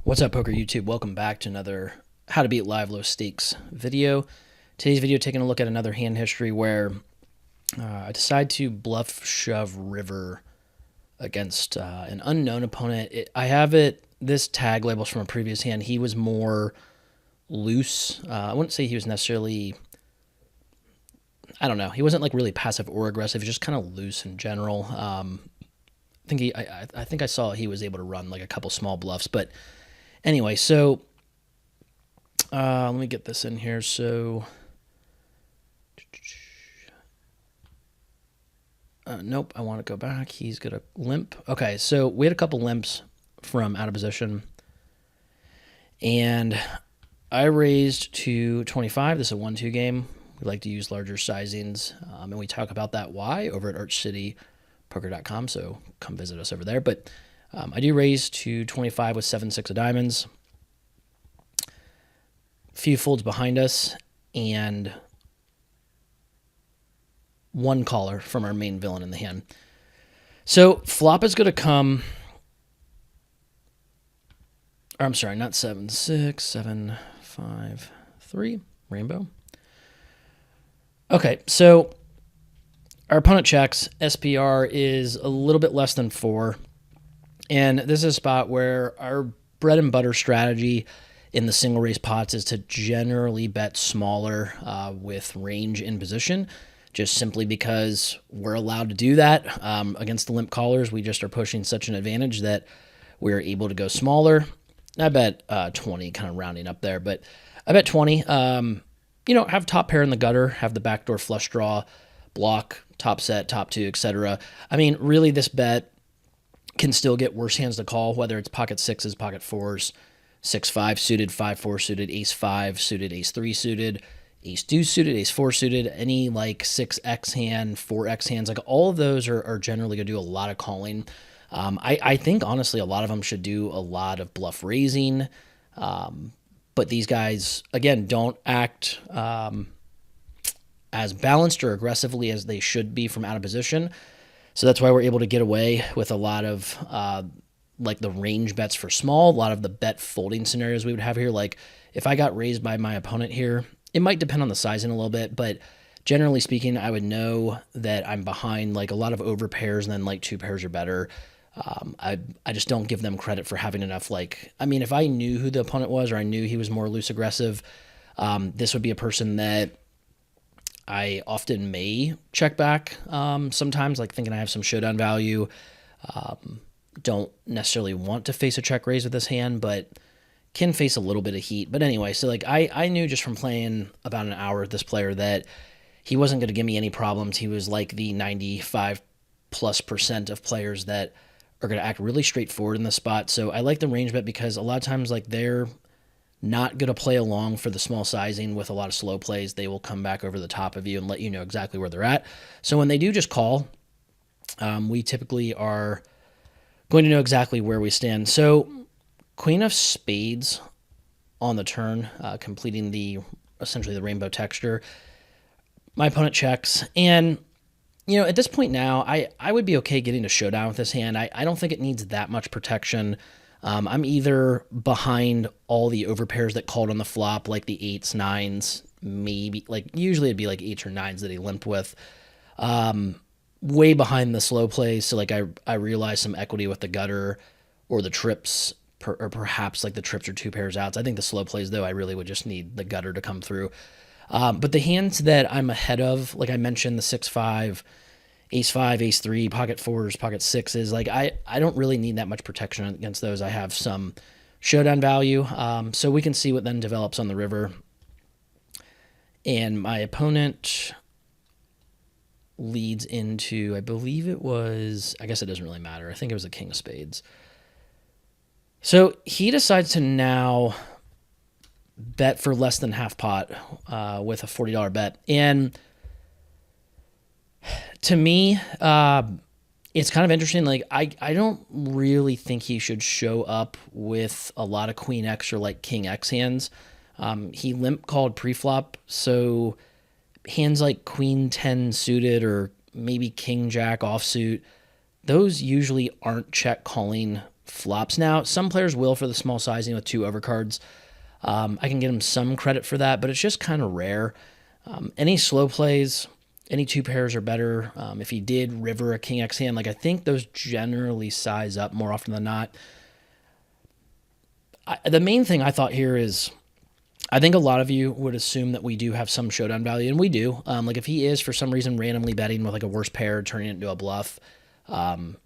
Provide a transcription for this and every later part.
What's up, Poker YouTube? Welcome back to another How to Beat Live Low Stakes video. Today's video taking a look at another hand history where I decide to bluff shove river against an unknown opponent. I have this tag labels from a previous hand. He was more loose. I wouldn't say he was necessarily, I don't know. He wasn't like really passive or aggressive. He was just kind of loose in general. I think I saw he was able to run like a couple small bluffs, but anyway, so let me get this in here. So, nope, I want to go back. He's going to limp. Okay, so we had a couple limps from out of position, and I raised to 25. This is a 1-2 game. We like to use larger sizings, and we talk about that why over at archcitypoker.com, so come visit us over there. But I do raise to 25 with 7-6 of diamonds. Few folds behind us, and one caller from our main villain in the hand. So flop is going to come, or I'm sorry, not 7-6, 7-5-3, rainbow. Okay, so our opponent checks. SPR is a little bit less than 4. And this is a spot where our bread and butter strategy in the single raise pots is to generally bet smaller with range in position, just simply because we're allowed to do that. Against the limp callers, we just are pushing such an advantage that we're able to go smaller. I bet 20, kind of rounding up there, but I bet 20. Have top pair in the gutter, have the backdoor flush draw, block, top set, top 2, etc. I mean, really this bet can still get worse hands to call, whether it's pocket 6s, pocket 4s, 6-5 suited, 5-4 suited, ace-5 suited, ace-3 suited, ace-deuce suited, ace-4 suited, any like 6x hand, 4x hands, like all of those are generally going to do a lot of calling. I think, honestly, a lot of them should do a lot of bluff raising, but these guys, again, don't act as balanced or aggressively as they should be from out of position. So that's why we're able to get away with a lot of like the range bets for small, a lot of the bet folding scenarios we would have here. Like if I got raised by my opponent here, it might depend on the sizing a little bit, but generally speaking, I would know that I'm behind like a lot of over pairs and then like 2 pairs or better. I just don't give them credit for having enough. Like, I mean, if I knew who the opponent was or I knew he was more loose aggressive, this would be a person that I often may check back sometimes, like thinking I have some showdown value. Don't necessarily want to face a check raise with this hand, but can face a little bit of heat. But anyway, so like I knew just from playing about an hour with this player that he wasn't going to give me any problems. He was like the 95+% of players that are going to act really straightforward in the spot. So I like the range bet because a lot of times like they're not going to play along for the small sizing with a lot of slow plays. They will come back over the top of you and let you know exactly where they're at. So when they do just call, we typically are going to know exactly where we stand. So queen of spades on the turn, completing essentially the rainbow texture. My opponent checks, and at this point now, I would be okay getting to showdown with this hand. I don't think it needs that much protection. I'm either behind all the overpairs that called on the flop, like the 8s, 9s, maybe, like usually it'd be like 8s or 9s that he limped with. Way behind the slow plays, so like I realized some equity with the gutter or the trips, or perhaps like the trips or 2 pairs outs. I think the slow plays, though, I really would just need the gutter to come through. But the hands that I'm ahead of, like I mentioned, the 6-5, ace-5, ace-3, pocket 4s, pocket 6s, like I don't really need that much protection against those. I have some showdown value, so we can see what then develops on the river. And my opponent leads into, I believe it was, I guess it doesn't really matter. I think it was a king of spades. So he decides to now bet for less than half pot with a $40 bet. And to me, it's kind of interesting. Like I don't really think he should show up with a lot of queen X or like king X hands. He limp called preflop, so hands like queen 10 suited or maybe king jack offsuit, those usually aren't check calling flops. Now, some players will for the small sizing with 2 overcards. I can give him some credit for that, but it's just kind of rare. Any slow plays, any 2 pairs are better. If he did river a king X hand, like I think those generally size up more often than not. The main thing I thought here is, I think a lot of you would assume that we do have some showdown value, and we do. Like if he is for some reason randomly betting with like a worse pair, turning it into a bluff.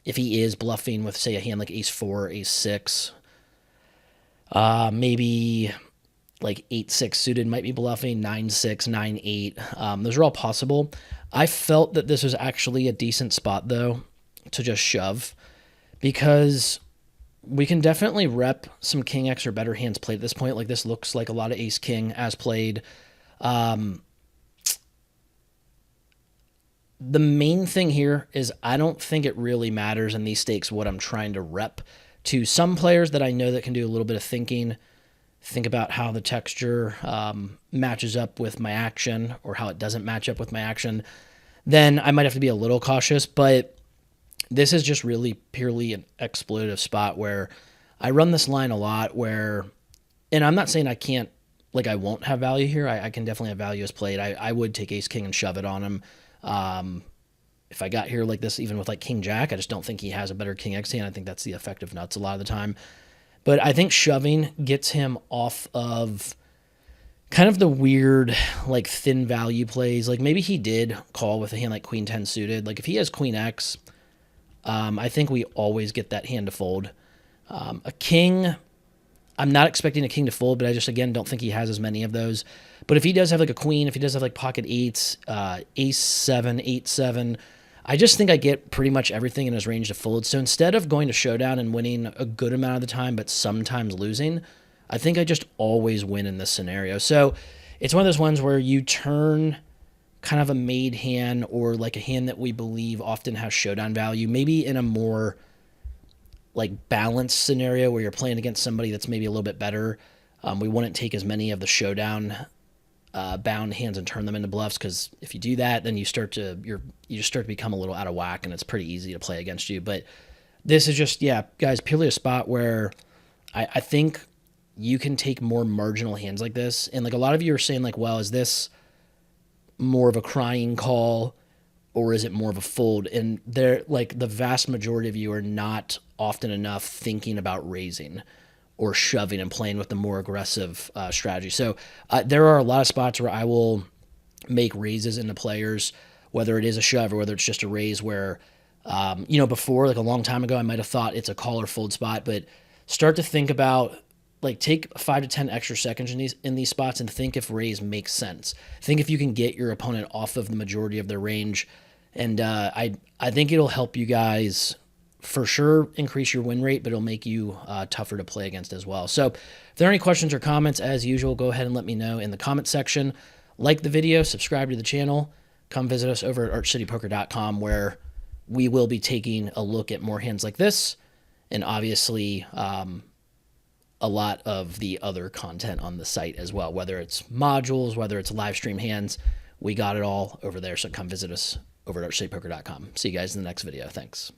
If he is bluffing with say a hand like ace 4, ace 6, maybe like 8-6 suited might be bluffing, 9-6, 9-8. Those are all possible. I felt that this was actually a decent spot though to just shove, because we can definitely rep some king X or better hands played at this point. Like this looks like a lot of ace king as played. The main thing here is I don't think it really matters in these stakes what I'm trying to rep. To some players that I know that can do a little bit of thinking, think about how the texture matches up with my action or how it doesn't match up with my action, then I might have to be a little cautious. But this is just really purely an exploitative spot where I run this line a lot where, and I'm not saying I can't, like I won't have value here. I can definitely have value as played. I would take ace king and shove it on him. If I got here like this, even with like king jack, I just don't think he has a better king X hand. I think that's the effective nuts a lot of the time. But I think shoving gets him off of kind of the weird, like thin value plays. Like maybe he did call with a hand like queen 10 suited. Like if he has queen X, I think we always get that hand to fold. A king, I'm not expecting a king to fold, but I just, again, don't think he has as many of those. But if he does have like a queen, if he does have like pocket 8s, ace 7, 8-7, I just think I get pretty much everything in his range to fold. So instead of going to showdown and winning a good amount of the time, but sometimes losing, I think I just always win in this scenario. So it's one of those ones where you turn kind of a made hand or like a hand that we believe often has showdown value, maybe in a more like balanced scenario where you're playing against somebody that's maybe a little bit better. We wouldn't take as many of the showdown bound hands and turn them into bluffs, because if you do that, then you just start to become a little out of whack, and it's pretty easy to play against you. But this is just, yeah, guys, purely a spot where I think you can take more marginal hands like this. And like a lot of you are saying like, well, is this more of a crying call or is it more of a fold? And they're like, the vast majority of you are not often enough thinking about raising or shoving and playing with the more aggressive strategy. So there are a lot of spots where I will make raises into players, whether it is a shove or whether it's just a raise, where, before, like a long time ago, I might have thought it's a call or fold spot, but start to think about, like, take 5 to 10 extra seconds in these spots and think if raise makes sense. Think if you can get your opponent off of the majority of their range. And I think it'll help you guys for sure increase your win rate, but it'll make you tougher to play against as well. So if there are any questions or comments, as usual, go ahead and let me know in the comment section. Like the video, subscribe to the channel, come visit us over at archcitypoker.com, where we will be taking a look at more hands like this, and obviously a lot of the other content on the site as well, whether it's modules, whether it's live stream hands. We got it all over there, so come visit us over at archcitypoker.com. See you guys in the next video. Thanks.